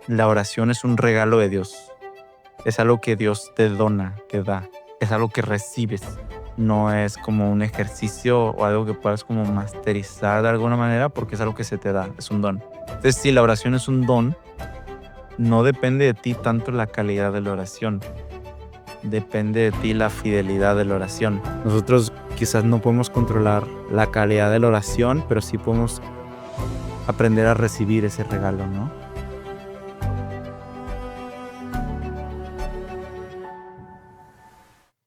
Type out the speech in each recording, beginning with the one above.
la oración es un regalo de Dios. Es algo que Dios te dona, te da. Es algo que recibes. No es como un ejercicio o algo que puedas como masterizar de alguna manera porque es algo que se te da, es un don. Entonces, si la oración es un don, no depende de ti tanto la calidad de la oración. Depende de ti la fidelidad de la oración. Nosotros quizás no podemos controlar la calidad de la oración, pero sí podemos aprender a recibir ese regalo, ¿no?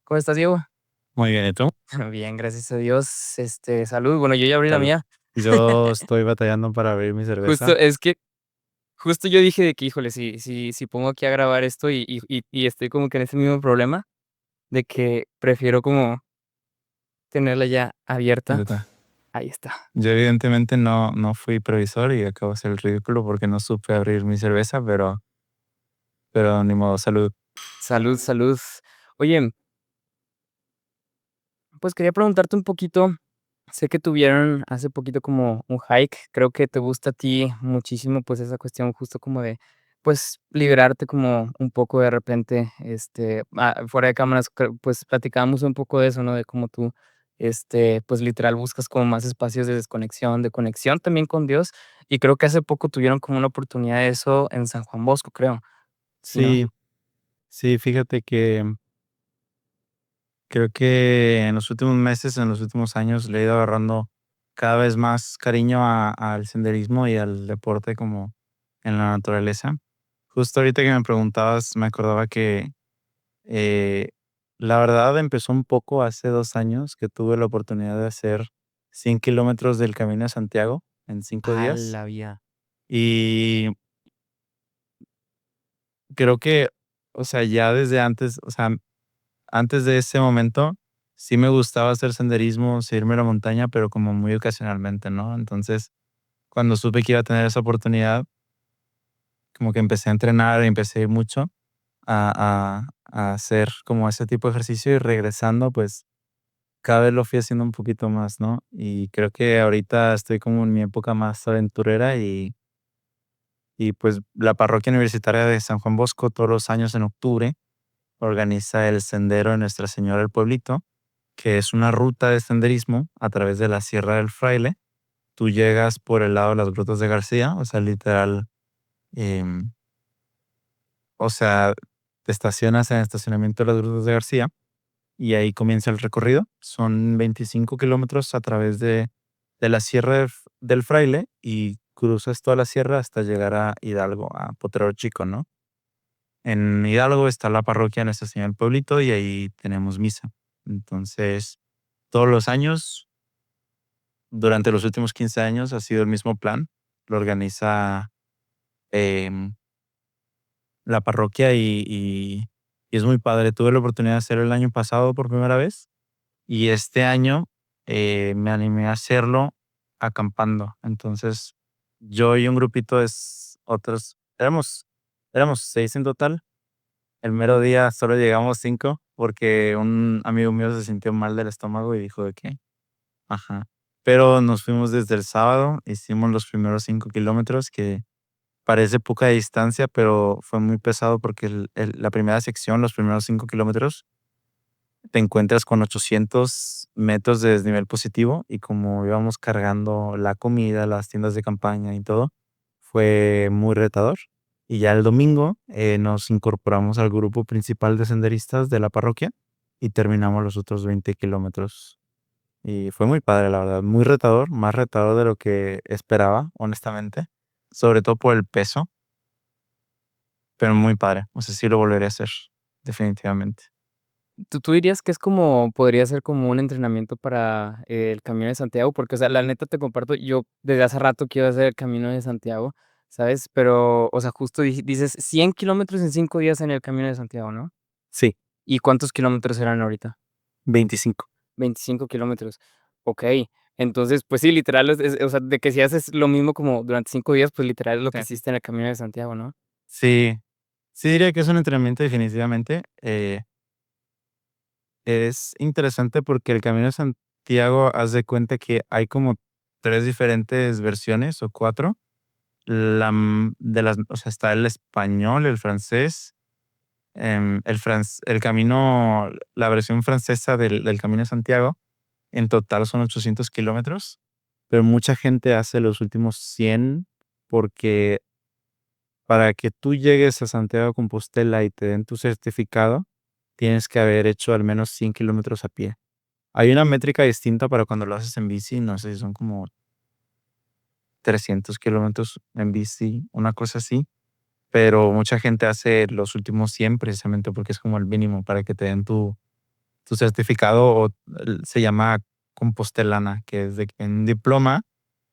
¿Cómo estás, Diego? Muy bien, ¿y tú? Bien, gracias a Dios. Salud. Bueno, yo ya abrí la Salud. mía. Yo estoy batallando para abrir mi Justo, cerveza. es que justo yo dije de que, híjole, si pongo aquí a grabar esto y estoy como que en ese mismo problema de que prefiero como tenerla ya abierta. Neta. Ahí está. Yo evidentemente no fui previsor y acabo de hacer el ridículo porque no supe abrir mi cerveza, pero ni modo, salud. Salud, salud. Oye, pues quería preguntarte un poquito. Sé que tuvieron hace poquito como un hike. Creo que te gusta a ti muchísimo, pues, esa cuestión justo como de, pues, liberarte como un poco de repente, fuera de cámaras, pues, platicábamos un poco de eso, ¿no? De cómo tú, pues, literal buscas como más espacios de desconexión, de conexión también con Dios, y creo que hace poco tuvieron como una oportunidad de eso en San Juan Bosco, creo, ¿sí, no? Sí, sí, fíjate que creo que en los últimos meses, en los últimos años, le he ido agarrando cada vez más cariño al senderismo y al deporte como en la naturaleza. Justo ahorita que me preguntabas, me acordaba que eh, la verdad empezó un poco hace 2 años que tuve la oportunidad de hacer 100 kilómetros del Camino de Santiago en 5 días. La vida. Y creo que, o sea, ya desde antes, o sea, antes de ese momento, sí me gustaba hacer senderismo, sí irme a la montaña, pero como muy ocasionalmente, ¿no? Entonces, cuando supe que iba a tener esa oportunidad, como que empecé a entrenar, empecé a ir mucho a hacer como ese tipo de ejercicio y regresando, pues cada vez lo fui haciendo un poquito más, ¿no? Y creo que ahorita estoy como en mi época más aventurera y pues la parroquia universitaria de San Juan Bosco todos los años en octubre organiza el Sendero de Nuestra Señora del Pueblito, que es una ruta de senderismo a través de la Sierra del Fraile. Tú llegas por el lado de las Grutas de García, o sea, literal, em, o sea, te estacionas en el estacionamiento de las Grutas de García y ahí comienza el recorrido. Son 25 kilómetros a través de la Sierra del Fraile y cruzas toda la sierra hasta llegar a Hidalgo, a Potrero Chico, ¿no? En Hidalgo está la parroquia Nuestra Señora del Pueblito y ahí tenemos misa. Entonces, todos los años, durante los últimos 15 años, ha sido el mismo plan. Lo organiza em, la parroquia y es muy padre. Tuve la oportunidad de hacerlo el año pasado por primera vez y este año me animé a hacerlo acampando. Entonces, yo y un grupito de otros, éramos 6 en total. El mero día solo llegamos 5 porque un amigo mío se sintió mal del estómago y dijo de qué. Ajá. Pero nos fuimos desde el sábado, hicimos los primeros 5 kilómetros, que parece poca distancia, pero fue muy pesado porque la primera sección, los primeros 5 kilómetros, te encuentras con 800 metros de desnivel positivo y como íbamos cargando la comida, las tiendas de campaña y todo, fue muy retador. Y ya el domingo nos incorporamos al grupo principal de senderistas de la parroquia y terminamos los otros 20 kilómetros. Y fue muy padre, la verdad, muy retador, más retador de lo que esperaba, honestamente, sobre todo por el peso, pero muy padre. O sea, sí lo volveré a hacer, definitivamente. ¿Tú dirías que es como podría ser como un entrenamiento para el Camino de Santiago? Porque, o sea, la neta te comparto, yo desde hace rato quiero hacer el Camino de Santiago, ¿sabes? Pero, o sea, justo dices 100 kilómetros en 5 días en el Camino de Santiago, ¿no? Sí, ¿Y cuántos kilómetros eran ahorita? 25. 25 kilómetros. Okey. Entonces, pues sí, literal, o sea, de que si haces lo mismo como durante 5 días, pues literal es lo que Sí. hiciste en el Camino de Santiago, ¿no? Sí, sí diría que es un entrenamiento definitivamente. Es interesante porque el Camino de Santiago, haz de cuenta que hay como 3 diferentes versiones o 4. o sea, está el español, el francés, el camino, la versión francesa del Camino de Santiago, en total son 800 kilómetros, pero mucha gente hace los últimos 100 porque para que tú llegues a Santiago de Compostela y te den tu certificado, tienes que haber hecho al menos 100 kilómetros a pie. Hay una métrica distinta para cuando lo haces en bici, no sé si son como 300 kilómetros en bici, una cosa así, pero mucha gente hace los últimos 100 precisamente porque es como el mínimo para que te den tu certificado o se llama compostelana, que es de un diploma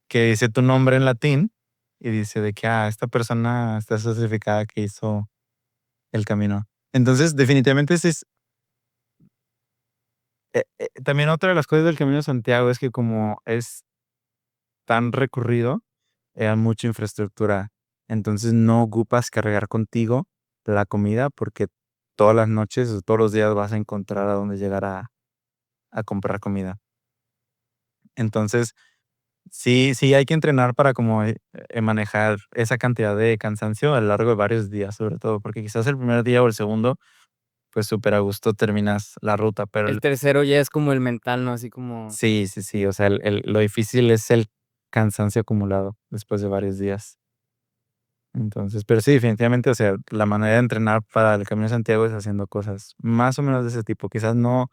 que dice tu nombre en latín y dice de que esta persona está certificada que hizo el camino. Entonces, definitivamente ese es también otra de las cosas del Camino de Santiago es que como es tan recurrido, hay mucha infraestructura. Entonces no ocupas cargar contigo la comida porque todas las noches o todos los días vas a encontrar a dónde llegar a comprar comida. Entonces, sí hay que entrenar para como manejar esa cantidad de cansancio a lo largo de varios días, sobre todo, porque quizás el primer día o el segundo, pues súper a gusto terminas la ruta, pero El tercero ya es como el mental, ¿no? Así como sí, o sea, lo difícil es el cansancio acumulado después de varios días. Entonces, pero sí, definitivamente, o sea, la manera de entrenar para el Camino de Santiago es haciendo cosas más o menos de ese tipo. Quizás no,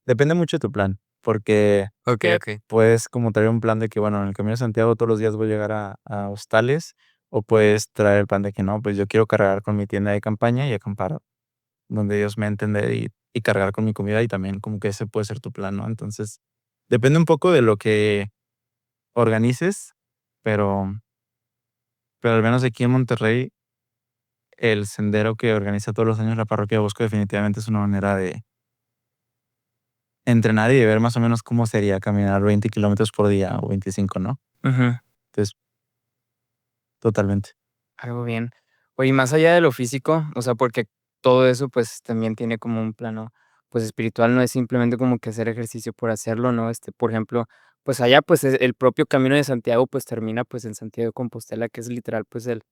depende mucho de tu plan, porque okey, okey. puedes como traer un plan de que, bueno, en el Camino de Santiago todos los días voy a llegar a hostales, o puedes traer el plan de que no, pues yo quiero cargar con mi tienda de campaña y acampar donde Dios me entiende y cargar con mi comida y también como que ese puede ser tu plan, ¿no? Entonces, depende un poco de lo que organices, pero, pero al menos aquí en Monterrey, el sendero que organiza todos los años la parroquia Bosco definitivamente es una manera de entrenar y de ver más o menos cómo sería caminar 20 kilómetros por día o 25, ¿no? Ujú. Entonces, totalmente. Algo bien. Oye, y más allá de lo físico, o sea, porque todo eso, pues, también tiene como un plano, pues, espiritual, no es simplemente como que hacer ejercicio por hacerlo, ¿no? Por ejemplo, pues, allá, pues, el propio Camino de Santiago, pues, termina, pues, en Santiago de Compostela, que es literal, pues, el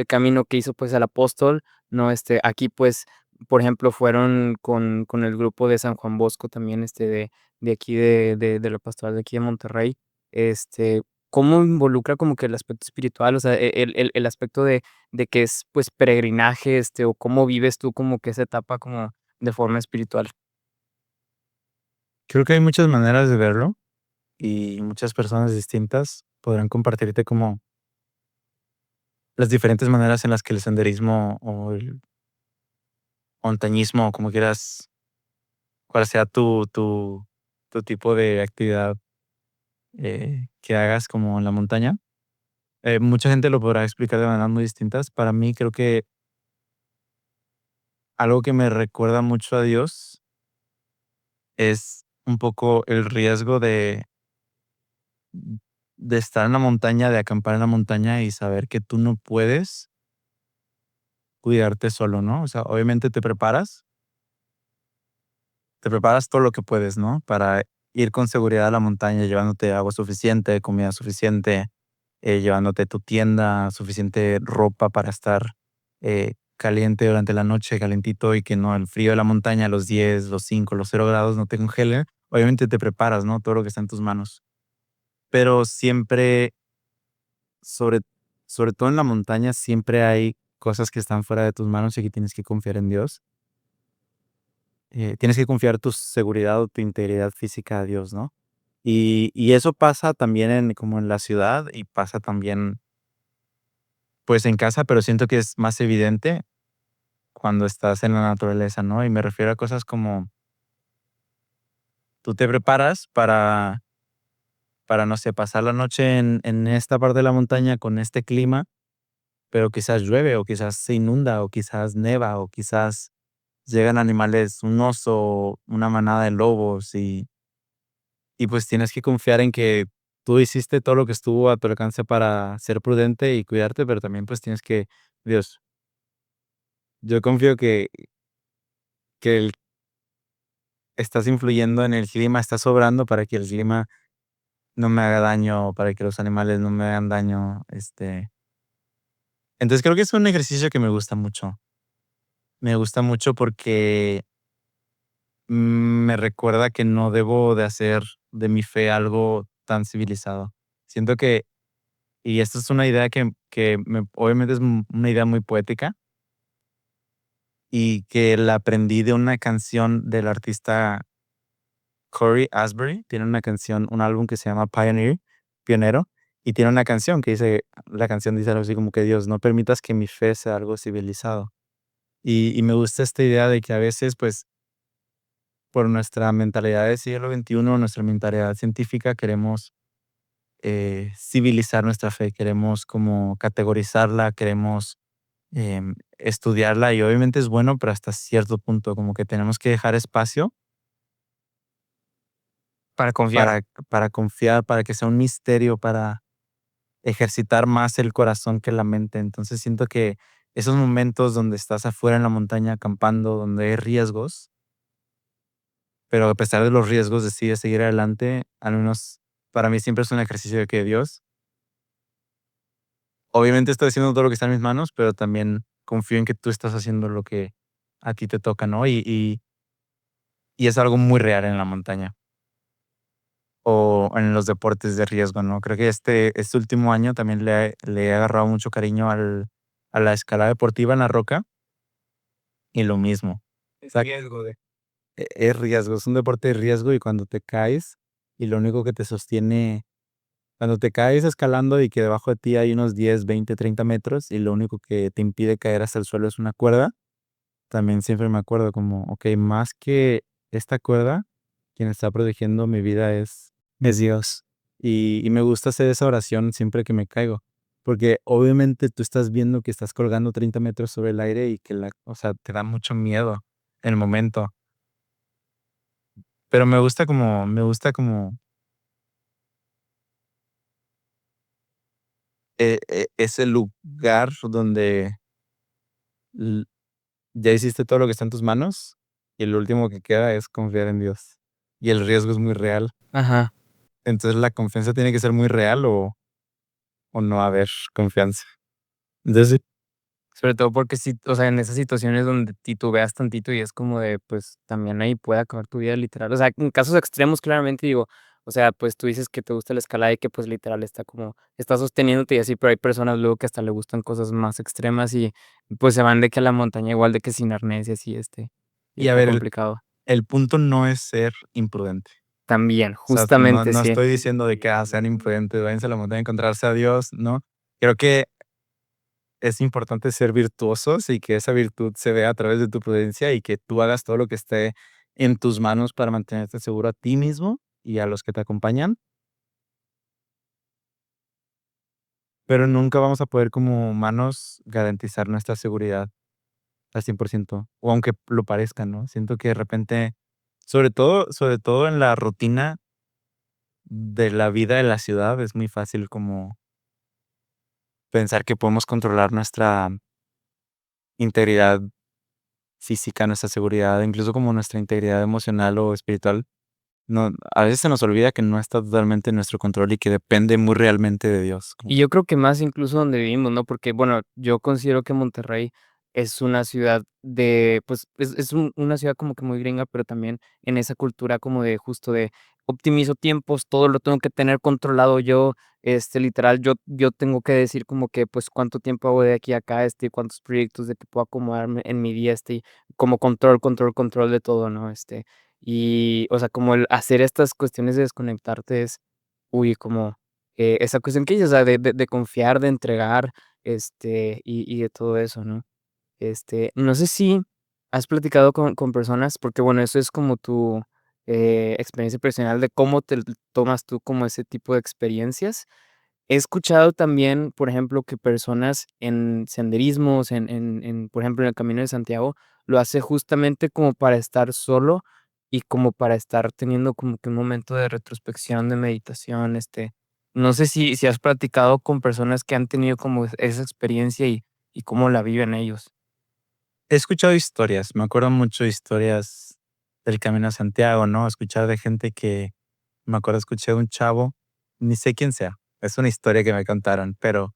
camino que hizo, pues, el apóstol, ¿no? Aquí, pues, por ejemplo, fueron con el grupo de San Juan Bosco también, de aquí de la pastoral de aquí de Monterrey, este, ¿cómo involucra como que el aspecto espiritual? O sea, el aspecto de que es, pues, peregrinaje, o cómo vives tú como que esa etapa como de forma espiritual. Creo que hay muchas maneras de verlo y muchas personas distintas podrán compartirte como las diferentes maneras en las que el senderismo o el montañismo, o como quieras, cuál sea tu tipo de actividad que hagas como en la montaña. Mucha gente lo podrá explicar de maneras muy distintas. Para mí creo que algo que me recuerda mucho a Dios es un poco el riesgo de estar en la montaña, de acampar en la montaña y saber que tú no puedes cuidarte solo, ¿no? O sea, obviamente te preparas todo lo que puedes, ¿no? Para ir con seguridad a la montaña, llevándote agua suficiente, comida suficiente, llevándote tu tienda, suficiente ropa para estar caliente durante la noche, calentito y que no el frío de la montaña, los 10, los 5, los 0 grados no te congele. Obviamente te preparas, ¿no? Todo lo que está en tus manos. Pero siempre, sobre, sobre todo en la montaña, siempre hay cosas que están fuera de tus manos y que tienes que confiar en Dios. Tienes que confiar tu seguridad o tu integridad física a Dios, ¿no? Y eso pasa también como en la ciudad y pasa también, pues, en casa, pero siento que es más evidente cuando estás en la naturaleza, ¿no? Y me refiero a cosas como tú te preparas para, no sé, pasar la noche en esta parte de la montaña con este clima, pero quizás llueve o quizás se inunda o quizás neva o quizás llegan animales, un oso, una manada de lobos y pues tienes que confiar en que tú hiciste todo lo que estuvo a tu alcance para ser prudente y cuidarte, pero también pues tienes que, Dios, yo confío que estás influyendo en el clima, estás sobrando para que el clima no me haga daño, para que los animales no me hagan daño, Entonces, creo que es un ejercicio que me gusta mucho. Me gusta mucho porque me recuerda que no debo de hacer de mi fe algo tan civilizado. Siento que y esto es una idea que obviamente es una idea muy poética y que la aprendí de una canción del artista Corey Asbury. Tiene una canción, un álbum que se llama Pioneer, Pionero, y tiene una canción que dice, la canción dice algo así como que Dios, no permitas que mi fe sea algo civilizado. Y me gusta esta idea de que a veces, pues, por nuestra mentalidad del siglo XXI, nuestra mentalidad científica, queremos civilizar nuestra fe, queremos como categorizarla, queremos estudiarla y obviamente es bueno, pero hasta cierto punto, como que tenemos que dejar espacio Para confiar. para, para confiar, para que sea un misterio, para ejercitar más el corazón que la mente. Entonces siento que esos momentos donde estás afuera en la montaña acampando, donde hay riesgos, pero a pesar de los riesgos decides seguir adelante, al menos para mí siempre es un ejercicio de que Dios, obviamente estoy haciendo todo lo que está en mis manos, pero también confío en que tú estás haciendo lo que a ti te toca, ¿no? Y es algo muy real en la montaña o en los deportes de riesgo, ¿no? Creo que este último año también le he agarrado mucho cariño a la escalada deportiva en la roca y lo mismo. O sea, es riesgo, es un deporte de riesgo y cuando te caes y lo único que te sostiene, cuando te caes escalando y que debajo de ti hay unos 10, 20, 30 metros y lo único que te impide caer hasta el suelo es una cuerda, también siempre me acuerdo como, ok, más que esta cuerda, quien está protegiendo mi vida es Dios. Y me gusta hacer esa oración siempre que me caigo, porque obviamente tú estás viendo que estás colgando 30 metros sobre el aire y que o sea, te da mucho miedo en el momento. Pero me gusta como ese lugar donde l- ya hiciste todo lo que está en tus manos y lo último que queda es confiar en Dios. Y el riesgo es muy real. Ajá. Entonces la confianza tiene que ser muy real o no haber confianza. Entonces, sí. Sobre todo porque sí, o sea, en esas situaciones donde titubeas tantito y es como de, pues, también ahí puede acabar tu vida literal. O sea, en casos extremos, claramente digo, o sea, pues tú dices que te gusta la escalada y que pues literal está sosteniéndote y así, pero hay personas luego que hasta le gustan cosas más extremas y pues se van de que a la montaña igual de que sin arnés y así, y Y a está ver, complicado. el punto no es ser imprudente. También, O sea, no, justamente, no sí. estoy diciendo de que sean imprudentes, váyanse a la montaña a encontrarse a Dios, ¿no? Creo que es importante ser virtuosos y que esa virtud se vea a través de tu prudencia y que tú hagas todo lo que esté en tus manos para mantenerte seguro a ti mismo y a los que te acompañan, pero nunca vamos a poder como humanos garantizar nuestra seguridad al 100% o aunque lo parezca, ¿no? Siento que de repente, sobre todo en la rutina de la vida de la ciudad, es muy fácil como pensar que podemos controlar nuestra integridad física, nuestra seguridad, incluso como nuestra integridad emocional o espiritual. No, a veces se nos olvida que no está totalmente en nuestro control y que depende muy realmente de Dios. Y yo creo que más incluso donde vivimos, ¿no? Porque, bueno, yo considero que Monterrey es una ciudad pues, una ciudad como que muy gringa, pero también en esa cultura como de justo de optimizo tiempos, todo lo tengo que tener controlado yo, literal, yo tengo que decir como que, pues, cuánto tiempo hago de aquí a acá, cuántos proyectos de que puedo acomodarme en mi día, y como control de todo, ¿no? Y, o sea, como el hacer estas cuestiones de desconectarte es, uy, como esa cuestión que dices, o sea, de confiar, de entregar, y de todo eso, ¿no? No sé si has platicado con personas, porque, bueno, eso es como tu, experiencia personal de cómo tomas tú como ese tipo de experiencias. He escuchado también, por ejemplo, que personas en senderismos, por ejemplo, en el Camino de Santiago, lo hace justamente como para estar solo y como para estar teniendo como que un momento de retrospección, de meditación, no sé si has platicado con personas que han tenido como esa experiencia y cómo la viven ellos. He escuchado historias, me acuerdo mucho de historias del Camino a Santiago, ¿no? Escuchar de gente me acuerdo, escuché de un chavo ni sé quién sea. Es una historia que me contaron, pero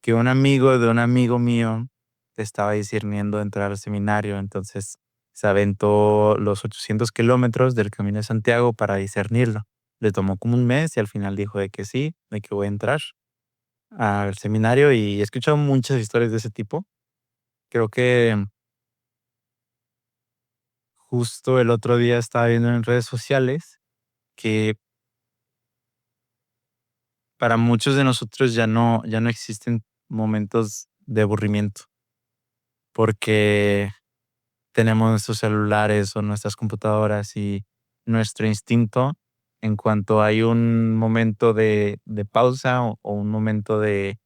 que un amigo de un amigo mío estaba discerniendo entrar al seminario, entonces se aventó los 800 kilómetros del Camino de Santiago para discernirlo. Le tomó como un mes y al final dijo de que sí, de que voy a entrar al seminario y he escuchado muchas historias de ese tipo. Creo que justo el otro día estaba viendo en redes sociales que para muchos de nosotros ya no existen momentos de aburrimiento, porque tenemos nuestros celulares o nuestras computadoras y nuestro instinto, en cuanto hay un momento de pausa o un momento de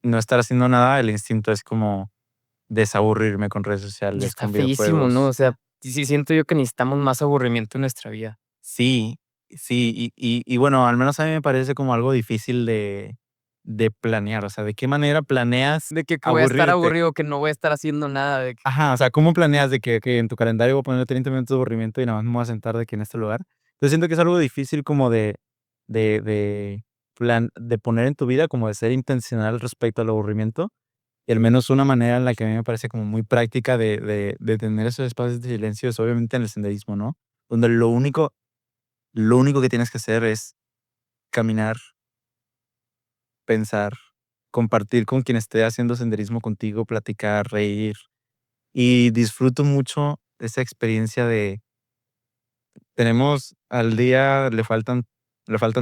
no estar haciendo nada, el instinto es como desaburrirme con redes Y sociales, está con feísimo, ¿no? O videojuegos. sea, sí siento yo que necesitamos más aburrimiento en nuestra vida. Sí, sí, y bueno, al menos a mí me parece como algo difícil de planear, o sea, ¿de qué manera planeas De que voy a estar aburrirte? aburrido, que no voy a estar haciendo nada, de que Ajá, o sea, ¿cómo planeas de que en tu calendario voy a poner 30 minutos de aburrimiento y nada más me voy a sentar de que en este lugar? Yo siento que es algo difícil como de de poner en tu vida, como de ser intencional respecto al aburrimiento, y al menos una manera en la que a mí me parece como muy práctica de tener esos espacios de silencio es obviamente en el senderismo, ¿no? Donde lo único que tienes que hacer es caminar, pensar, compartir con quien esté haciendo senderismo contigo, platicar, reír. Y disfruto mucho esa experiencia de tenemos al día, le faltan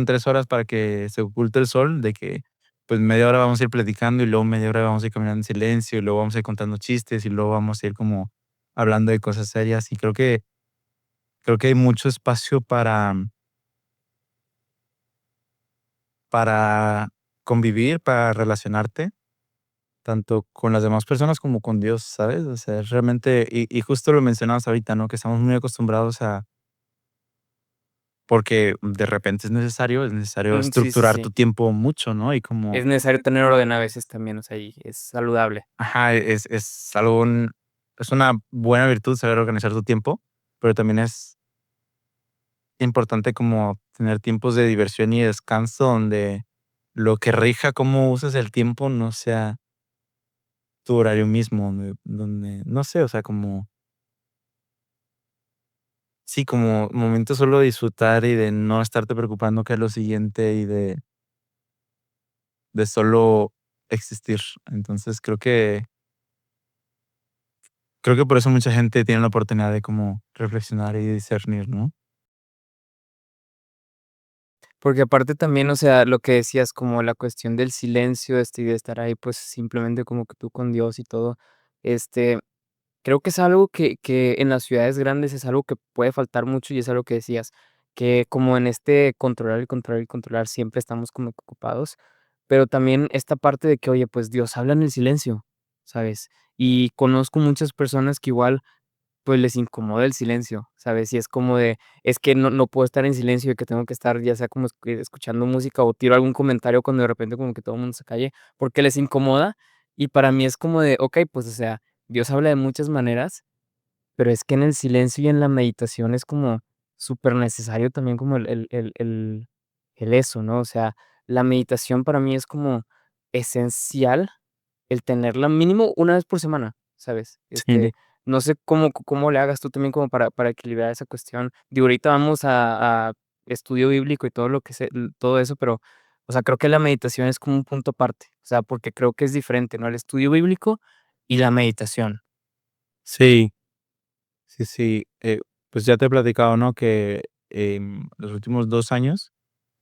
3 horas para que se oculte el sol, de que, pues, media hora vamos a ir platicando, y luego media hora vamos a ir caminando en silencio, y luego vamos a ir contando chistes, y luego vamos a ir como hablando de cosas serias. Y creo que hay mucho espacio para convivir, para relacionarte, tanto con las demás personas como con Dios, ¿sabes? O sea, es realmente y justo lo mencionabas ahorita, ¿no? Que estamos muy acostumbrados a porque de repente es necesario sí, sí, estructurar sí. tu tiempo mucho, ¿no? Y Es como necesario tener orden a veces también, o sea, y es saludable. ajá, es algo es una buena virtud saber organizar tu tiempo, pero también es importante como tener tiempos de diversión y descanso donde lo que rija cómo usas el tiempo no sea tu horario mismo, donde no sé, o sea, como sí, como momentos solo de disfrutar y de no estarte preocupando qué es lo siguiente y de solo existir. Entonces, creo que por eso mucha gente tiene la oportunidad de como reflexionar y discernir, ¿no? Porque aparte también, o sea, lo que decías, como la cuestión del silencio, y de estar ahí, pues, simplemente como que tú con Dios y todo, este, creo que es algo que en las ciudades grandes es algo que puede faltar mucho, y es algo que decías, que como en este controlar, y controlar, y controlar, siempre estamos como que ocupados, pero también esta parte de que, oye, pues, Dios habla en el silencio, ¿sabes? Y conozco muchas personas que igual pues, les incomoda el silencio, ¿sabes? Y es como de, es que no puedo estar en silencio, y que tengo que estar, ya sea como escuchando música, o tiro algún comentario cuando de repente como que todo el mundo se calle, porque les incomoda. Y para mí es como de, okey, pues, o sea, Dios habla de muchas maneras, pero es que en el silencio y en la meditación es como súper necesario también como el eso, ¿no? O sea, la meditación para mí es como esencial el tenerla mínimo una vez por semana, ¿sabes? Sí. No sé cómo le hagas tú también como para equilibrar esa cuestión. Digo, ahorita vamos a estudio bíblico y todo lo que todo eso, pero, o sea, creo que la meditación es como un punto aparte, o sea, porque creo que es diferente, ¿no? El estudio bíblico y la meditación. Sí, sí, sí. Pues ya te he platicado, ¿no? Que los últimos 2 años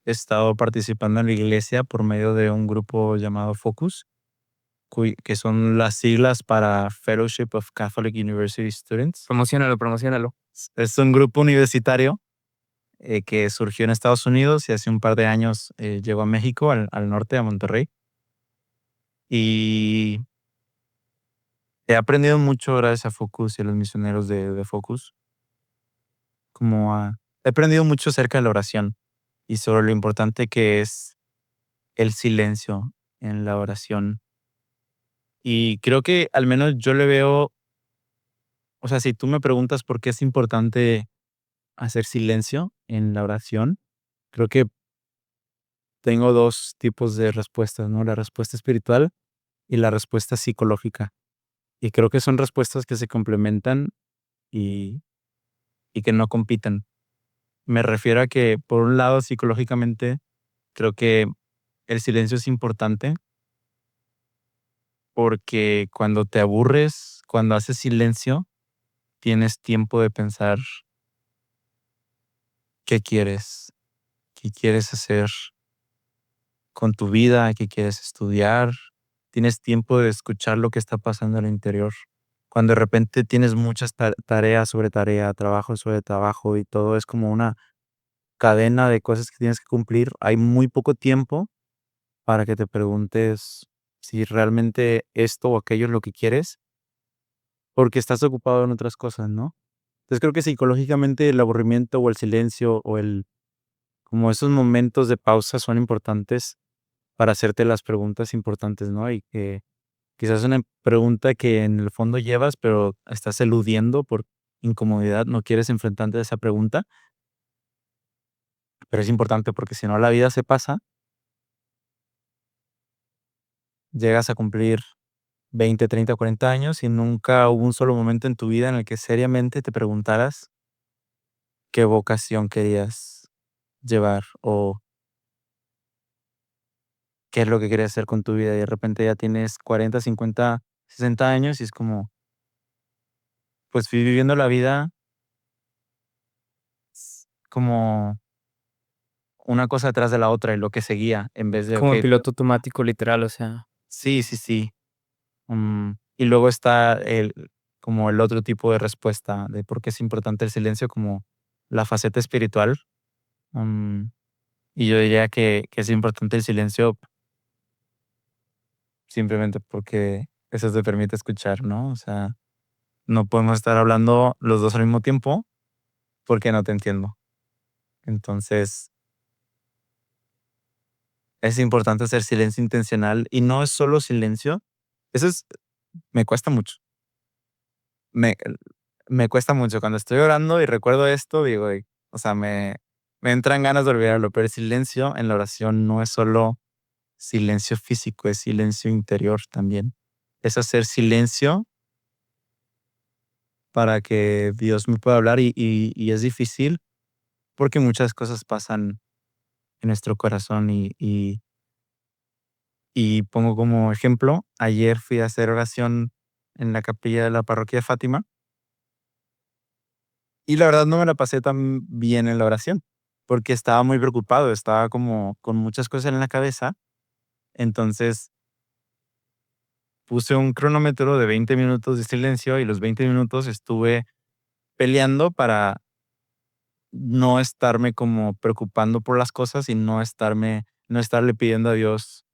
he estado participando en la iglesia por medio de un grupo llamado Focus, que son las siglas para Fellowship of Catholic University Students. Promociónalo, promociónalo. Es un grupo universitario que surgió en Estados Unidos y hace un par de años llegó a México, al norte, a Monterrey. Y he aprendido mucho gracias a Focus y a los misioneros de Focus. He aprendido mucho acerca de la oración y sobre lo importante que es el silencio en la oración. Y creo que al menos yo le veo, o sea, si tú me preguntas por qué es importante hacer silencio en la oración, Creo que tengo 2 tipos de respuestas, ¿no? La respuesta espiritual y la respuesta psicológica. Y creo que son respuestas que se complementan y que no compiten. Me refiero a que, por un lado, psicológicamente, creo que el silencio es importante, porque cuando te aburres, cuando haces silencio, tienes tiempo de pensar qué quieres hacer con tu vida, qué quieres estudiar. Tienes tiempo de escuchar lo que está pasando al interior. Cuando de repente tienes muchas tareas sobre tarea, trabajo sobre trabajo y todo es como una cadena de cosas que tienes que cumplir, hay muy poco tiempo para que te preguntes si realmente esto o aquello es lo que quieres, porque estás ocupado en otras cosas, ¿no? Entonces creo que psicológicamente el aburrimiento o el silencio o como esos momentos de pausa son importantes para hacerte las preguntas importantes, ¿no? Y que quizás una pregunta que en el fondo llevas, pero estás eludiendo por incomodidad, no quieres enfrentarte a esa pregunta, pero es importante porque si no la vida se pasa, llegas a cumplir 20, 30, 40 años y nunca hubo un solo momento en tu vida en el que seriamente te preguntaras qué vocación querías llevar o qué es lo que querías hacer con tu vida y de repente ya tienes 40, 50, 60 años y es como, pues fui viviendo la vida como una cosa detrás de la otra y lo que seguía en vez de, Como en okey, piloto automático, literal, o sea, sí, sí, sí, y luego está como el otro tipo de respuesta de por qué es importante el silencio, como la faceta espiritual, mm, y yo diría que es importante el silencio simplemente porque eso te permite escuchar, ¿no? O sea, no podemos estar hablando los 2 al mismo tiempo porque no te entiendo. Entonces, es importante hacer silencio intencional y no es solo silencio, eso me cuesta mucho. Me me cuesta mucho. Cuando estoy orando y recuerdo esto, digo, o sea, me entran ganas de olvidarlo, pero el silencio en la oración no es solo silencio físico, es silencio interior también. Es hacer silencio para que Dios me pueda hablar y es difícil porque muchas cosas pasan en nuestro corazón y pongo como ejemplo, ayer fui a hacer oración en la capilla de la parroquia de Fátima y la verdad no me la pasé tan bien en la oración, porque estaba muy preocupado, estaba como con muchas cosas en la cabeza. Entonces puse un cronómetro de 20 minutos de silencio y los 20 minutos estuve peleando para no estarme como preocupando por las cosas y no estarle pidiendo a Dios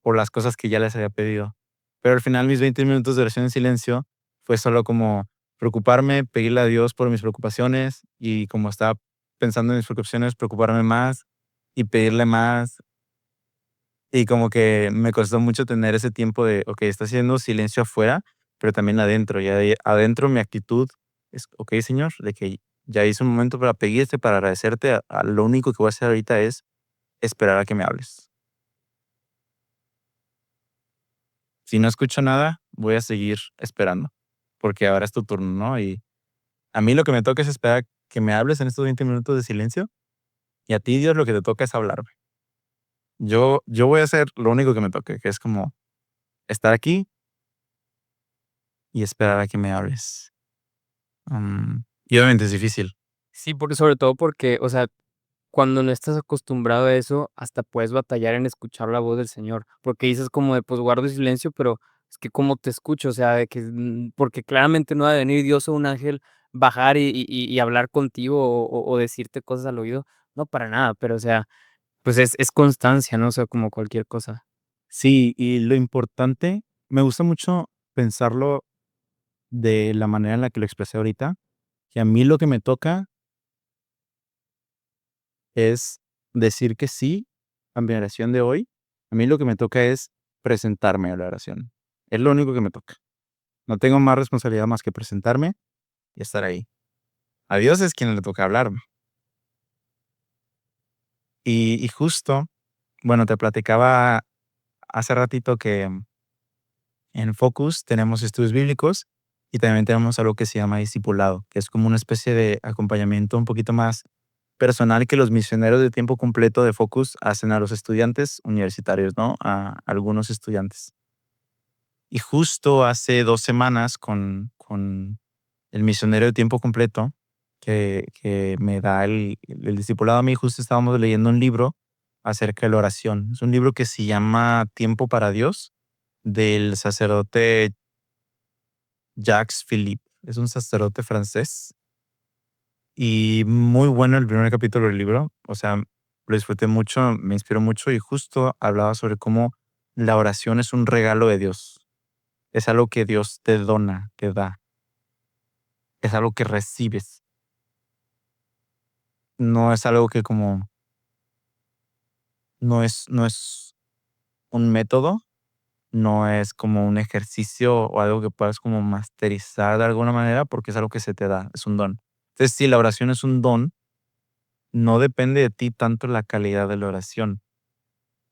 por las cosas que ya les había pedido. Pero al final mis 20 minutos de oración en silencio fue solo como preocuparme, pedirle a Dios por mis preocupaciones y como estaba pensando en mis preocupaciones, preocuparme más y pedirle más. Y como que me costó mucho tener ese tiempo de, ok, está haciendo silencio afuera, pero también adentro. Y adentro mi actitud es, ok, Señor, de que ya hice un momento para pedirte, para agradecerte. Lo único que voy a hacer ahorita es esperar a que me hables. Si no escucho nada, voy a seguir esperando, porque ahora es tu turno, ¿no? Y a mí lo que me toca es esperar que me hables en estos 20 minutos de silencio y a ti, Dios, lo que te toca es hablarme. Yo voy a hacer lo único que me toque, que es como estar aquí y esperar a que me hables. Y obviamente es difícil. sí, porque sobre todo porque, o sea, cuando no estás acostumbrado a eso, hasta puedes batallar en escuchar la voz del Señor, porque dices como de, pues guardo silencio, pero es que cómo te escucho, o sea, de que, porque claramente no va a venir Dios o un ángel bajar y hablar contigo o decirte cosas al oído, no para nada, pero o sea, pues es constancia, ¿no? O sea, como cualquier cosa. Sí, y lo importante, me gusta mucho pensarlo de la manera en la que lo expresé ahorita, que a mí lo que me toca es decir que sí a mi oración de hoy. A mí lo que me toca es presentarme a la oración. Es lo único que me toca. No tengo más responsabilidad más que presentarme y estar ahí. A Dios es quien le toca hablarme. Y justo, bueno, te platicaba hace ratito que en Focus tenemos estudios bíblicos y también tenemos algo que se llama discipulado, que es como una especie de acompañamiento un poquito más personal que los misioneros de tiempo completo de Focus hacen a los estudiantes universitarios, ¿no? A algunos estudiantes. Y justo hace 2 semanas con el misionero de tiempo completo que me da el discipulado a mí, justo estábamos leyendo un libro acerca de la oración. Es un libro que se llama Tiempo para Dios, del sacerdote Jacques Philippe. Es un sacerdote francés y muy bueno el primer capítulo del libro. O sea, lo disfruté mucho, me inspiró mucho y justo hablaba sobre cómo la oración es un regalo de Dios. Es algo que Dios te dona, te da. Es algo que recibes. No es algo que como, no es un método, no es como un ejercicio o algo que puedas como masterizar de alguna manera porque es algo que se te da, es un don. Entonces, si la oración es un don, no depende de ti tanto la calidad de la oración,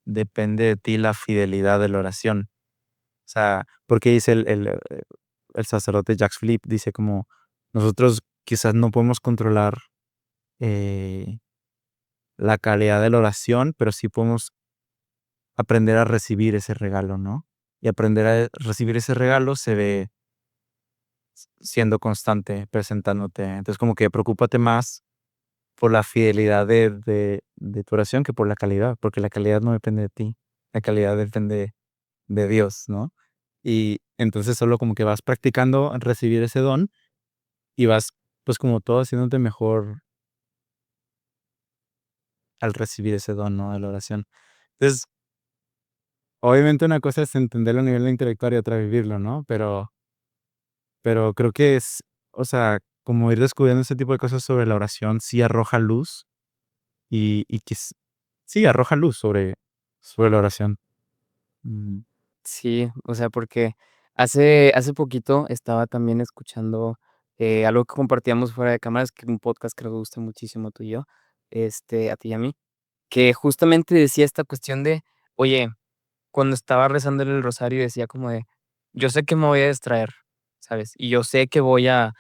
depende de ti la fidelidad de la oración. O sea, porque dice el sacerdote Jacques Philippe, dice como nosotros quizás no podemos controlar eh, la calidad de la oración, pero sí podemos aprender a recibir ese regalo, ¿no? Y aprender a recibir ese regalo se ve siendo constante, presentándote. Entonces, como que preocúpate más por la fidelidad de tu oración que por la calidad, porque la calidad no depende de ti, la calidad depende de Dios, ¿no? Y entonces solo como que vas practicando en recibir ese don y vas, pues como todo, haciéndote mejor al recibir ese don, ¿no? De la oración. Entonces, obviamente una cosa es entenderlo a nivel intelectual y otra vivirlo, ¿no? Pero creo que es, o sea, como ir descubriendo ese tipo de cosas sobre la oración sí arroja luz y sí arroja luz sobre la oración. Mm. Sí, o sea, porque hace poquito estaba también escuchando, algo que compartíamos fuera de cámaras, que un podcast que nos gusta muchísimo tú y yo, a ti y a mí, que justamente decía esta cuestión de, oye, cuando estaba rezando el rosario decía como de, yo sé que me voy a distraer, ¿sabes? Y yo sé que voy a,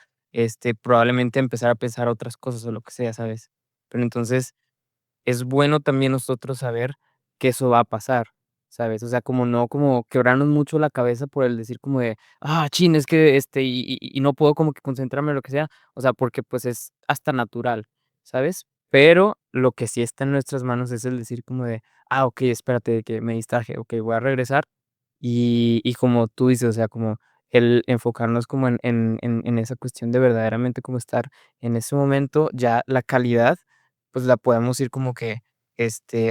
probablemente empezar a pensar otras cosas o lo que sea, ¿sabes? Pero entonces es bueno también nosotros saber que eso va a pasar, ¿sabes? O sea, como no como quebrarnos mucho la cabeza por el decir como de, chin, es que, y no puedo como que concentrarme en lo que sea, o sea, porque, pues, es hasta natural, ¿sabes? Pero lo que sí está en nuestras manos es el decir como de: okey, espérate, que me distraje, okey, voy a regresar", y como tú dices, o sea, como el enfocarnos como en esa cuestión de verdaderamente como estar en ese momento, ya la calidad pues la podemos ir como que,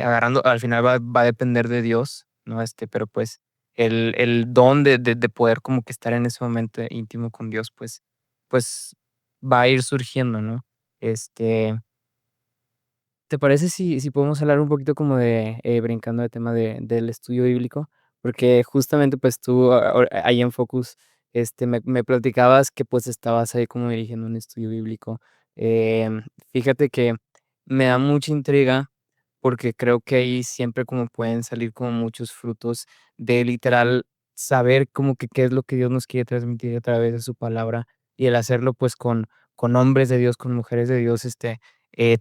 agarrando, al final va a depender de Dios, ¿no? Pero pues el don de poder como que estar en ese momento íntimo con Dios, pues va a ir surgiendo, ¿no? Este, ¿Te parece si podemos hablar un poquito como de, brincando de tema del estudio bíblico? Porque justamente, pues, tú ahí en Focus, me platicabas que, pues, estabas ahí como dirigiendo un estudio bíblico. Fíjate que me da mucha intriga, porque creo que ahí siempre como pueden salir como muchos frutos de literal saber como que qué es lo que Dios nos quiere transmitir a través de su palabra, y el hacerlo, pues, con hombres de Dios, con mujeres de Dios,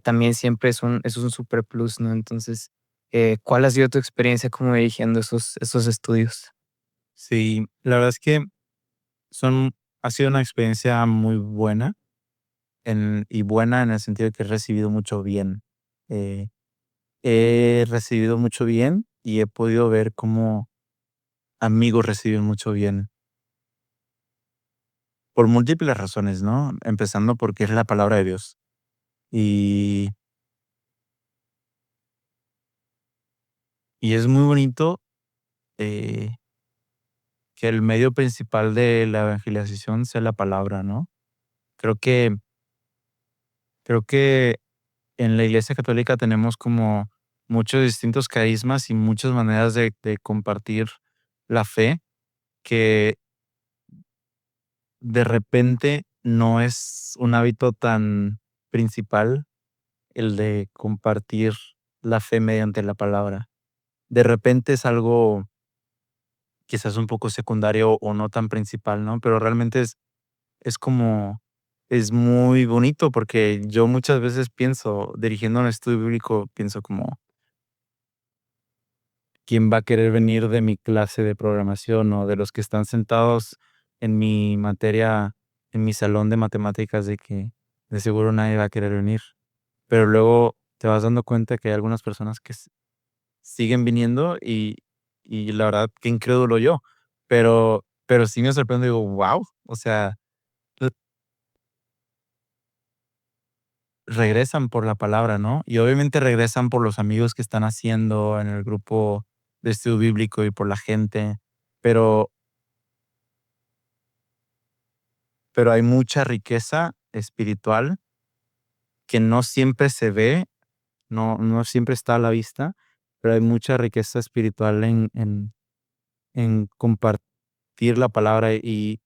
también siempre es un super plus, ¿no? Entonces, ¿cuál ha sido tu experiencia como dirigiendo esos estudios? Sí, la verdad es que son ha sido una experiencia muy buena, y buena en el sentido de que he recibido mucho bien. Eh, He recibido mucho bien y he podido ver cómo amigos reciben mucho bien, por múltiples razones, ¿no? Empezando porque es la palabra de Dios. Y y es muy bonito, eh, que el medio principal de la evangelización sea la palabra, ¿no? Creo que creo que en la Iglesia Católica tenemos como muchos distintos carismas y muchas maneras de compartir la fe, que de repente no es un hábito tan principal el de compartir la fe mediante la palabra. De repente es algo quizás un poco secundario o no tan principal, ¿no? Pero realmente es como, es muy bonito porque yo muchas veces pienso, dirigiendo un estudio bíblico, pienso como, ¿quién va a querer venir de mi clase de programación o de los que están sentados en mi materia, en mi salón de matemáticas, de que de seguro nadie va a querer venir? Pero luego te vas dando cuenta que hay algunas personas que siguen viniendo y la verdad, qué incrédulo yo. Pero sí me sorprendo y digo, wow, o sea, re- regresan por la palabra, ¿no? Y obviamente regresan por los amigos que están haciendo en el grupo de estudio bíblico y por la gente, pero, pero hay mucha riqueza espiritual que no siempre se ve, no siempre está a la vista, pero hay mucha riqueza espiritual en compartir la palabra e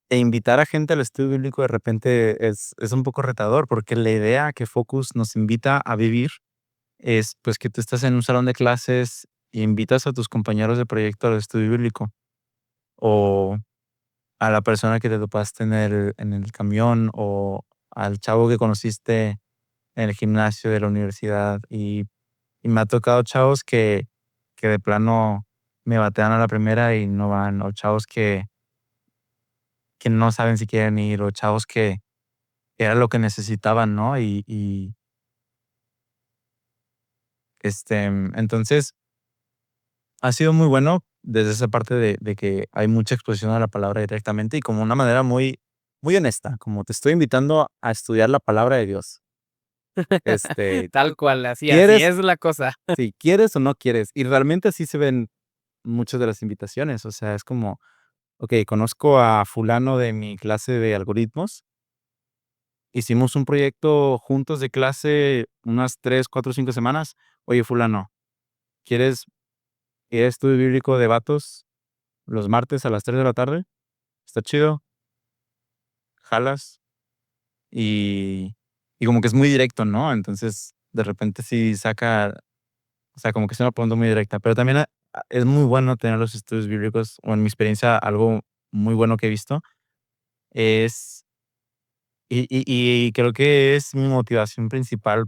invitar a gente al estudio bíblico de repente es un poco retador, porque la idea que Focus nos invita a vivir es, pues, que tú estás en un salón de clases y invitas a tus compañeros de proyecto al estudio bíblico, o a la persona que te topaste en el camión, o al chavo que conociste en el gimnasio de la universidad. Y me ha tocado chavos que de plano me batean a la primera y no van, o chavos que no saben si quieren ir, o chavos que era lo que necesitaban, ¿no? Entonces, ha sido muy bueno desde esa parte de que hay mucha exposición a la palabra directamente y como una manera muy, muy honesta, como te estoy invitando a estudiar la palabra de Dios. Este, Tal cual, así ¿quieres? es la cosa. Si quieres o no quieres. Y realmente así se ven muchas de las invitaciones. O sea, es como, ok, conozco a fulano de mi clase de algoritmos. Hicimos un proyecto juntos de clase unas 3, 4, 5 semanas. Oye, fulano, ¿quieres ir a estudio bíblico de vatos los martes a las 3 de la tarde? Está chido, jalas y, y como que es muy directo, ¿no? Entonces, de repente sí saca, o sea, como que es una pregunta muy directa, pero también es muy bueno tener los estudios bíblicos, o en mi experiencia, algo muy bueno que he visto es, y creo que es mi motivación principal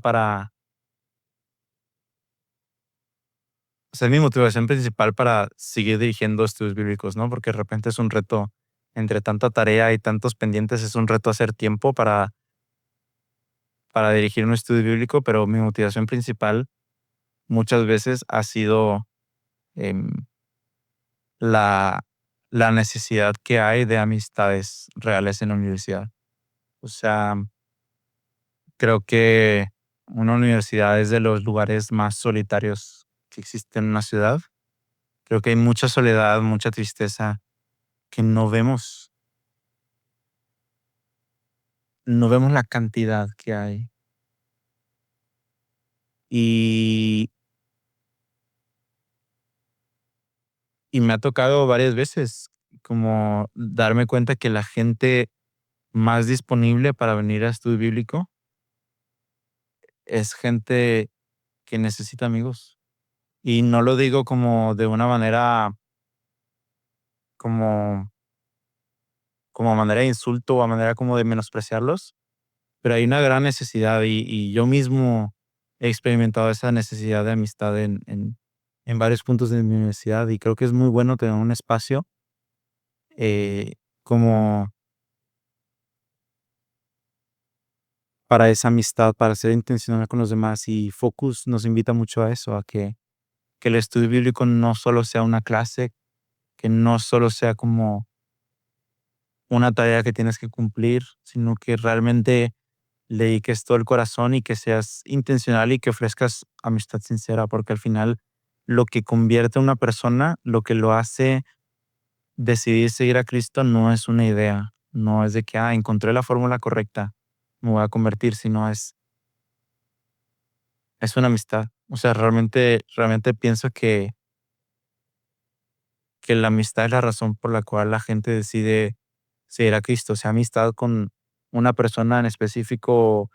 o sea, es mi motivación principal para seguir dirigiendo estudios bíblicos, ¿no? Porque de repente es un reto, entre tanta tarea y tantos pendientes, es un reto hacer tiempo para dirigir un estudio bíblico, pero mi motivación principal muchas veces ha sido em, la, la necesidad que hay de amistades reales en la universidad. O sea, creo que una universidad es de los lugares más solitarios que existen en una ciudad. Creo que hay mucha soledad, mucha tristeza que no vemos la cantidad que hay. Y, y me ha tocado varias veces como darme cuenta que la gente más disponible para venir a estudio bíblico es gente que necesita amigos. Y no lo digo como de una manera, como, como manera de insulto o a manera como de menospreciarlos, pero hay una gran necesidad y yo mismo he experimentado esa necesidad de amistad en varios puntos de mi universidad y creo que es muy bueno tener un espacio eh, como para esa amistad, para ser intencional con los demás y Focus nos invita mucho a eso, a que el estudio bíblico no solo sea una clase, que no solo sea como una tarea que tienes que cumplir, sino que realmente le dediques todo el corazón y que seas intencional y que ofrezcas amistad sincera, porque al final lo que convierte a una persona, lo que lo hace decidir seguir a Cristo no es una idea, no es de que, encontré la fórmula correcta, me voy a convertir, sino es una amistad. O sea, realmente pienso que la amistad es la razón por la cual la gente decide seguir a Cristo, o sea, amistad con una persona en específico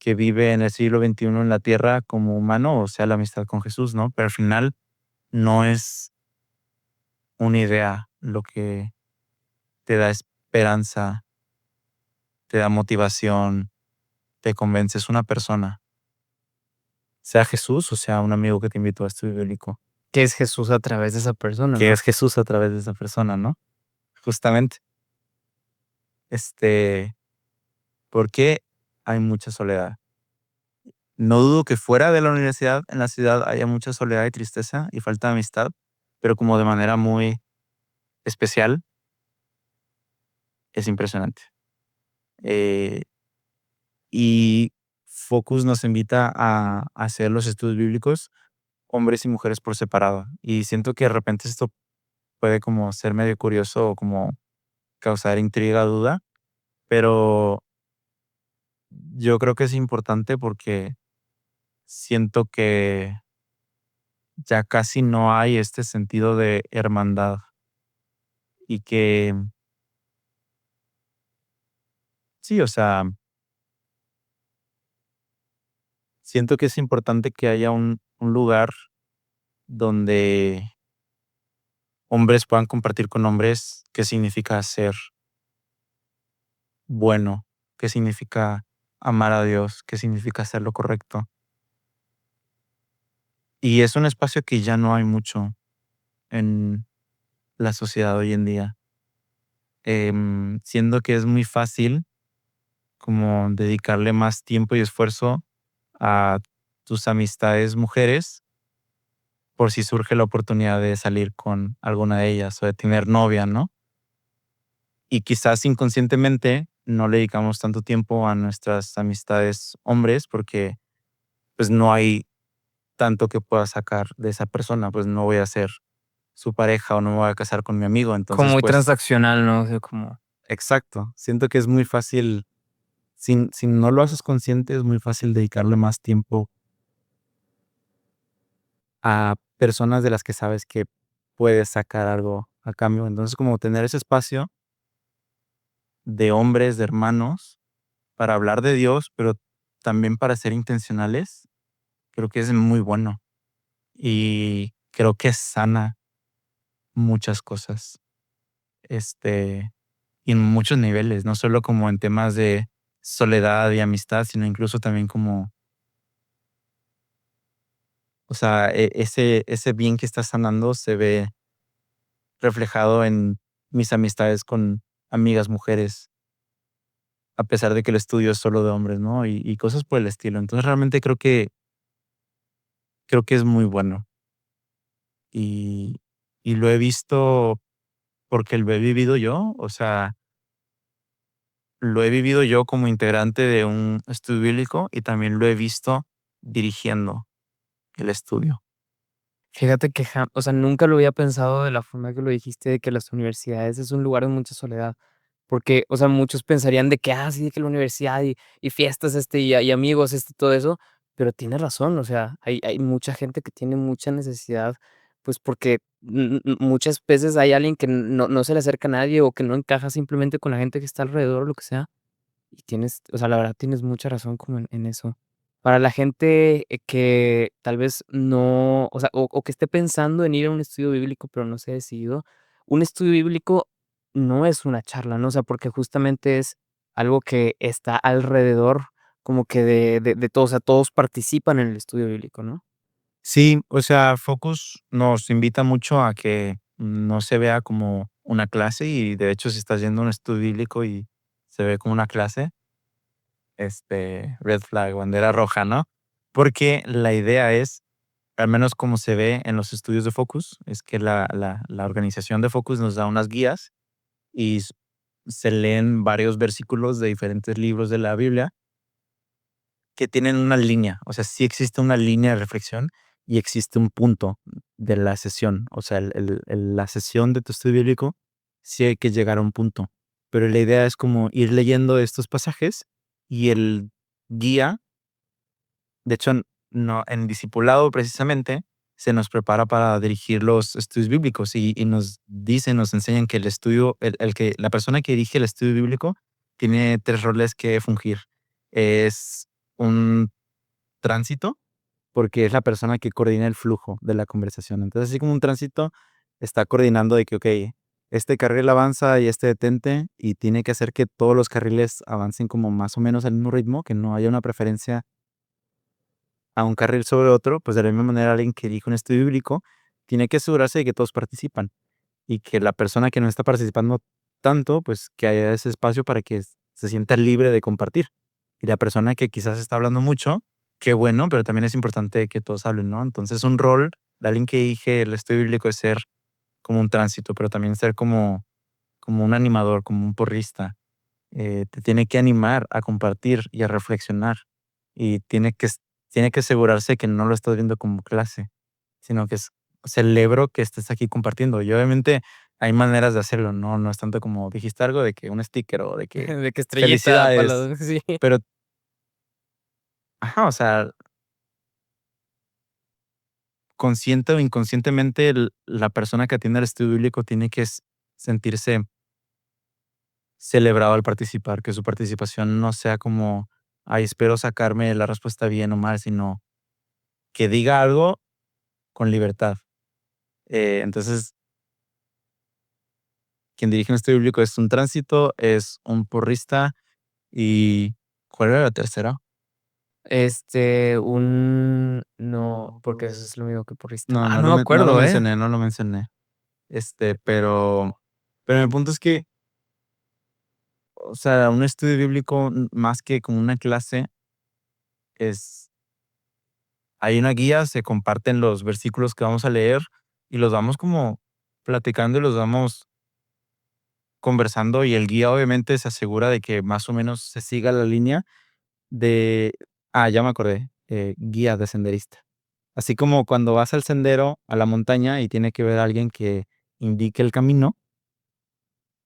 que vive en el siglo XXI en la tierra como humano, o sea, la amistad con Jesús, ¿no? Pero al final no es una idea lo que te da esperanza, te da motivación, te convence, es una persona. Sea Jesús o sea un amigo que te invitó a estudio bíblico. Que es Jesús a través de esa persona, Que ¿no? es Jesús a través de esa persona, ¿no? Justamente. ¿Por qué hay mucha soledad? No dudo que fuera de la universidad, en la ciudad, haya mucha soledad y tristeza y falta de amistad, pero como de manera muy especial, es impresionante. Eh, y Focus nos invita a hacer los estudios bíblicos, hombres y mujeres por separado. Y siento que de repente esto puede como ser medio curioso o como causar intriga, duda, pero yo creo que es importante porque siento que ya casi no hay este sentido de hermandad y que sí, o sea, siento que es importante que haya un lugar donde hombres puedan compartir con hombres qué significa ser bueno, qué significa amar a Dios, qué significa hacer lo correcto. Y es un espacio que ya no hay mucho en la sociedad hoy en día. Siendo que es muy fácil como dedicarle más tiempo y esfuerzo a tus amistades mujeres por si surge la oportunidad de salir con alguna de ellas o de tener novia, ¿no? Y quizás inconscientemente no le dedicamos tanto tiempo a nuestras amistades hombres porque pues no hay tanto que pueda sacar de esa persona, pues no voy a ser su pareja o no me voy a casar con mi amigo, Como entonces muy pues transaccional, ¿no? O sea, como exacto, siento que es muy fácil, si no lo haces consciente, es muy fácil dedicarle más tiempo a personas de las que sabes que puedes sacar algo a cambio. Entonces, como tener ese espacio de hombres, de hermanos, para hablar de Dios, pero también para ser intencionales, creo que es muy bueno. Y creo que sana muchas cosas, y en muchos niveles, no solo como en temas de soledad y amistad, sino incluso también como, o sea, ese bien que está sanando se ve reflejado en mis amistades con amigas mujeres, a pesar de que el estudio es solo de hombres, ¿no? Y cosas por el estilo. Entonces, realmente creo que es muy bueno. Y y lo he visto porque lo he vivido yo, o sea, lo he vivido yo como integrante de un estudio bíblico y también lo he visto dirigiendo el estudio. fíjate que o sea, nunca lo había pensado de la forma que lo dijiste, de que las universidades es un lugar de mucha soledad. Porque, o sea, muchos pensarían de que, sí, de que la universidad y fiestas, y amigos, todo eso, pero tienes razón, o sea, hay mucha gente que tiene mucha necesidad, pues, porque muchas veces hay alguien que no se le acerca a nadie o que no encaja simplemente con la gente que está alrededor o lo que sea. Y tienes, o sea, la verdad tienes mucha razón como en eso. Para la gente, que tal vez no, o sea, o que esté pensando en ir a un estudio bíblico, pero no se ha decidido, un estudio bíblico no es una charla, ¿no? O sea, porque justamente es algo que está alrededor como que de todos, o sea, todos participan en el estudio bíblico, ¿no? Sí, o sea, Focus nos invita mucho a que no se vea como una clase y de hecho si estás yendo a un estudio bíblico y se ve como una clase, red flag, bandera roja, ¿no? Porque la idea es, al menos como se ve en los estudios de Focus, es que la organización de Focus nos da unas guías y se leen varios versículos de diferentes libros de la Biblia que tienen una línea, o sea, sí existe una línea de reflexión y existe un punto de la sesión, o sea, la sesión de tu estudio bíblico, sí hay que llegar a un punto, pero la idea es como ir leyendo estos pasajes y el guía, de hecho, no, en discipulado precisamente, se nos prepara para dirigir los estudios bíblicos y nos dicen, nos enseñan que el estudio, la persona que dirige el estudio bíblico tiene tres roles que fungir. Es un tránsito, porque es la persona que coordina el flujo de la conversación. Entonces, así como un tránsito está coordinando de que, okey, este carril avanza y este detente, y tiene que hacer que todos los carriles avancen como más o menos al mismo ritmo, que no haya una preferencia a un carril sobre otro, pues, de la misma manera, alguien que dirige un estudio bíblico tiene que asegurarse de que todos participan, y que la persona que no está participando tanto, pues, que haya ese espacio para que se sienta libre de compartir. Y la persona que quizás está hablando mucho, qué bueno, pero también es importante que todos hablen, ¿no? Entonces, un rol de alguien que dirige el estudio bíblico es ser como un tránsito, pero también ser como un animador, como un porrista. Te tiene que animar a compartir y a reflexionar, y tiene que asegurarse que no lo estás viendo como clase, sino que celebro que estés aquí compartiendo. Y obviamente hay maneras de hacerlo, ¿no? No es tanto como dijiste algo de que un sticker o de que De que estrellita para felicidades, los sí. pero ajá, o sea, consciente o inconscientemente, la persona que atiende el estudio bíblico tiene que sentirse celebrado al participar, que su participación no sea como, ay, espero sacarme la respuesta bien o mal, sino que diga algo con libertad. Entonces, quien dirige un estudio bíblico es un tránsito, es un porrista y ¿cuál era la tercera? No, porque eso es lo mismo que porrista. No, No me no lo acuerdo, ¿eh? mencioné, no lo mencioné. Pero el punto es que, o sea, un estudio bíblico, más que como una clase, es hay una guía, se comparten los versículos que vamos a leer y los vamos como platicando y los vamos conversando, y el guía obviamente se asegura de que más o menos se siga la línea de ya me acordé, guía de senderista. Así como cuando vas al sendero, a la montaña, y tiene que ver a alguien que indique el camino,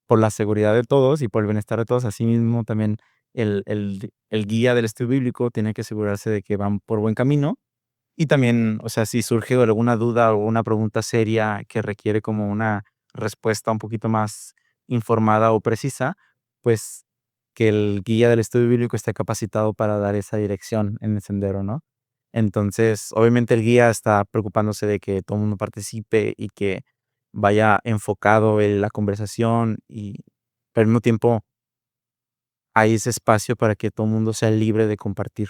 por la seguridad de todos y por el bienestar de todos, asimismo también el guía del estudio bíblico tiene que asegurarse de que van por buen camino. Y también, o sea, si surge alguna duda o una pregunta seria que requiere como una respuesta un poquito más informada o precisa, pues que el guía del estudio bíblico esté capacitado para dar esa dirección en el sendero, ¿no? Entonces, obviamente el guía está preocupándose de que todo el mundo participe y que vaya enfocado en la conversación, pero al mismo tiempo hay ese espacio para que todo el mundo sea libre de compartir.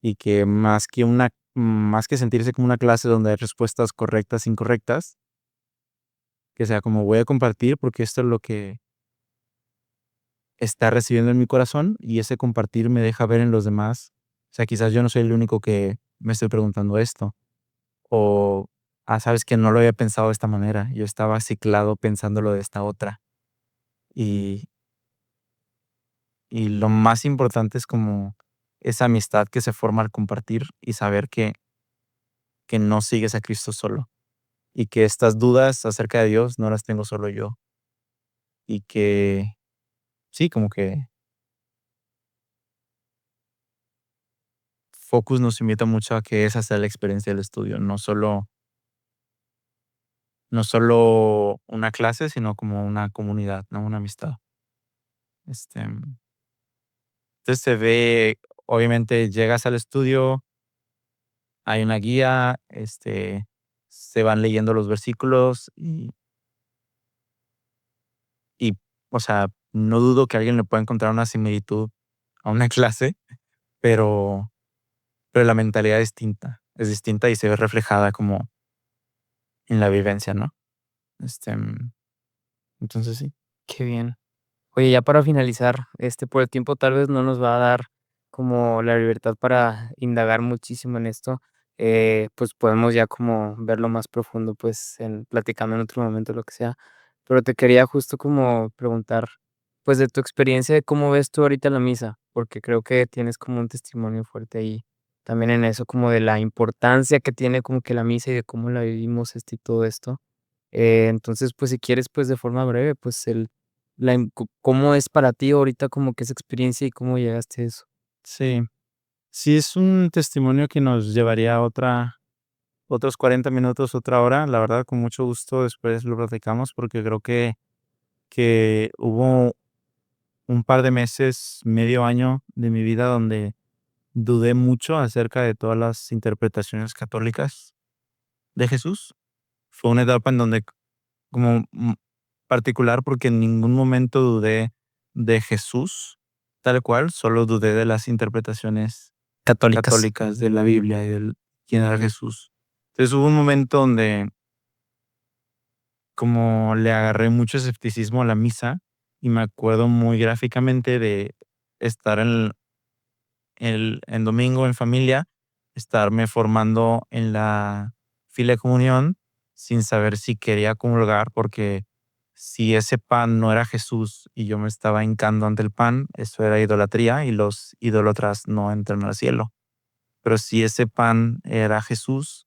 Y que más que sentirse como una clase donde hay respuestas correctas e incorrectas, que sea como voy a compartir porque esto es lo que está recibiendo en mi corazón, y ese compartir me deja ver en los demás. O sea, quizás yo no soy el único que me estoy preguntando esto, o, sabes que no lo había pensado de esta manera, yo estaba ciclado pensándolo de esta otra. Y y lo más importante es como esa amistad que se forma al compartir y saber que no sigues a Cristo solo. Y que estas dudas acerca de Dios no las tengo solo yo, y que sí, como que Focus nos invita mucho a que esa sea la experiencia del estudio, no solo una clase, sino como una comunidad, ¿no? Una amistad. Entonces se ve, obviamente llegas al estudio, hay una guía, se van leyendo los versículos y, o sea, no dudo que alguien le pueda encontrar una similitud a una clase, pero la mentalidad es distinta y se ve reflejada como en la vivencia, ¿no? Entonces sí. Qué bien. Oye, ya para finalizar, por el tiempo tal vez no nos va a dar como la libertad para indagar muchísimo en esto, pues podemos ya como verlo más profundo, pues platicando en otro momento, lo que sea. Pero te quería justo como preguntar, pues de tu experiencia, de cómo ves tú ahorita la misa, porque creo que tienes como un testimonio fuerte ahí, también en eso, como de la importancia que tiene como que la misa y de cómo la vivimos y todo esto. Entonces, pues si quieres, pues de forma breve, pues ¿cómo es para ti ahorita como que esa experiencia y cómo llegaste a eso? Sí. Sí, es un testimonio que nos llevaría a otros 40 minutos, otra hora. La verdad, con mucho gusto después lo platicamos, porque creo que hubo un par de meses, medio año de mi vida donde dudé mucho acerca de todas las interpretaciones católicas de Jesús. Fue una etapa en donde como particular porque en ningún momento dudé de Jesús tal cual, solo dudé de las interpretaciones Católicas. católicas de la Biblia y del quién era Jesús. Entonces hubo un momento donde como le agarré mucho escepticismo a la misa y me acuerdo muy gráficamente de estar en domingo en familia, estarme formando en la fila de comunión sin saber si quería comulgar, porque si ese pan no era Jesús y yo me estaba hincando ante el pan, eso era idolatría y los idólatras no entran al cielo. Pero si ese pan era Jesús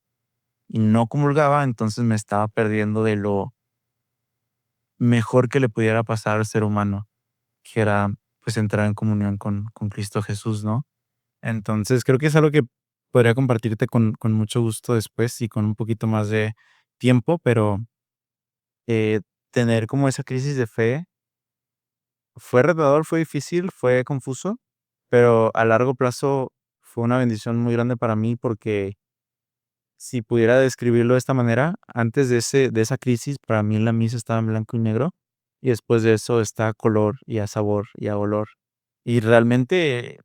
y no comulgaba, entonces me estaba perdiendo de lo mejor que le pudiera pasar al ser humano, que era pues entrar en comunión con Cristo Jesús, ¿no? Entonces, creo que es algo que podría compartirte con mucho gusto después y con un poquito más de tiempo, pero eh, tener como esa crisis de fe fue retador, fue difícil, fue confuso, pero a largo plazo fue una bendición muy grande para mí porque si pudiera describirlo de esta manera, antes de esa crisis, para mí la misa estaba en blanco y negro y después de eso está a color y a sabor y a olor. Y realmente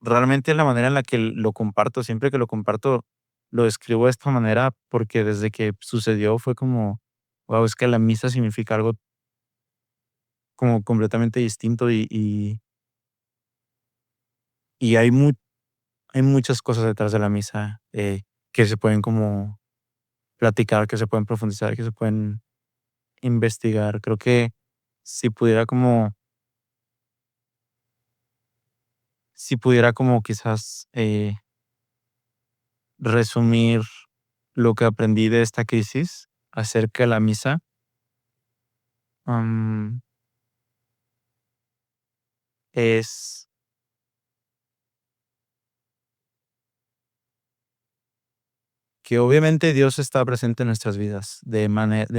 la manera en la que lo comparto, siempre que lo comparto, lo describo de esta manera porque desde que sucedió fue como, wow, es que la misa significa algo como completamente distinto y hay muchas cosas detrás de la misa que se pueden como platicar, que se pueden profundizar, que se pueden investigar. Creo que si pudiera como, si pudiera como quizás resumir lo que aprendí de esta crisis acerca de la misa. Am, es que obviamente Dios está presente en nuestras vidas de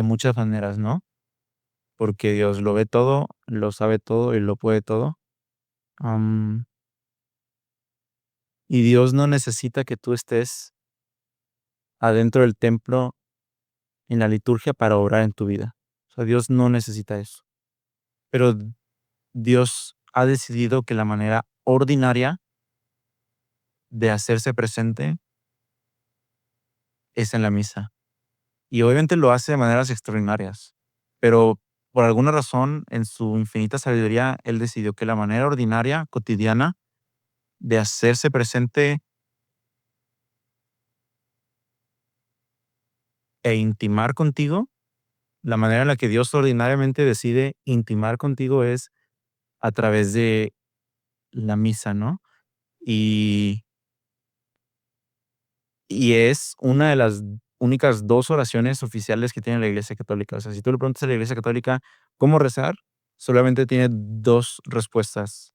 muchas maneras, ¿no? Porque Dios lo ve todo, lo sabe todo y lo puede todo. Am, y Dios no necesita que tú estés adentro del templo en la liturgia para obrar en tu vida. O sea, Dios no necesita eso. Pero Dios ha decidido que la manera ordinaria de hacerse presente es en la misa. Y obviamente lo hace de maneras extraordinarias, pero por alguna razón, en su infinita sabiduría, él decidió que la manera ordinaria, cotidiana, de hacerse presente e intimar contigo, la manera en la que Dios ordinariamente decide intimar contigo es a través de la misa, ¿no? Y, y es una de las únicas dos oraciones oficiales que tiene la Iglesia Católica. O sea, si tú le preguntas a la Iglesia Católica cómo rezar, solamente tiene dos respuestas: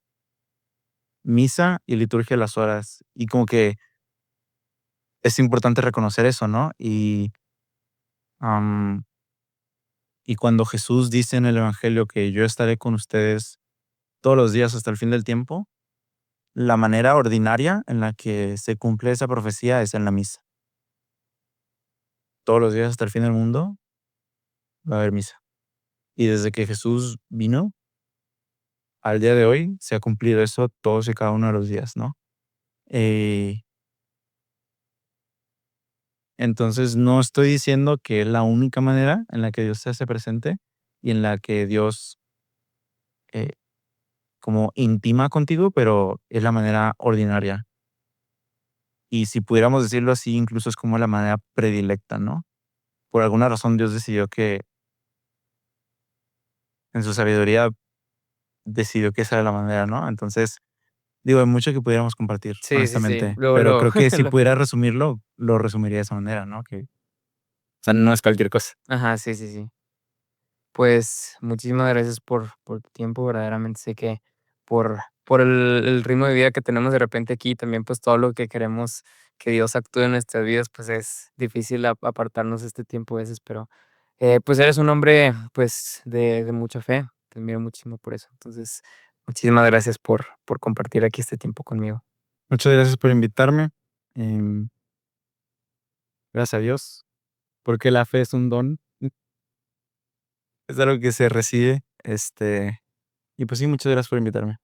misa y liturgia de las horas. Y como que es importante reconocer eso, ¿no? Am, y cuando Jesús dice en el Evangelio que yo estaré con ustedes todos los días hasta el fin del tiempo, la manera ordinaria en la que se cumple esa profecía es en la misa. Todos los días hasta el fin del mundo va a haber misa. Y desde que Jesús vino al día de hoy, se ha cumplido eso todos y cada uno de los días, ¿no? Eh, entonces, no estoy diciendo que es la única manera en la que Dios se hace presente y en la que Dios eh, como intima contigo, pero es la manera ordinaria. Y si pudiéramos decirlo así, incluso es como la manera predilecta, ¿no? Por alguna razón Dios decidió que, en su sabiduría, decidió que esa era la manera, ¿no? Entonces, digo, hay mucho que pudiéramos compartir, Sí, sí, sí. honestamente, Luego pero lo creo que si lo pudiera resumirlo, lo resumiría de esa manera, ¿no? Que, o sea, no es cualquier cosa. ajá, sí, sí, sí. Pues, muchísimas gracias por tu tiempo. Verdaderamente sé que por el ritmo de vida que tenemos de repente aquí, también, pues, todo lo que queremos que Dios actúe en nuestras vidas, pues, es difícil apartarnos este tiempo a veces, pero, pues, eres un hombre, pues, de mucha fe. Te admiro muchísimo por eso. Entonces, muchísimas gracias por compartir aquí este tiempo conmigo. Muchas gracias por invitarme. em, Gracias a Dios, porque la fe es un don, es algo que se recibe, y pues sí, muchas gracias por invitarme.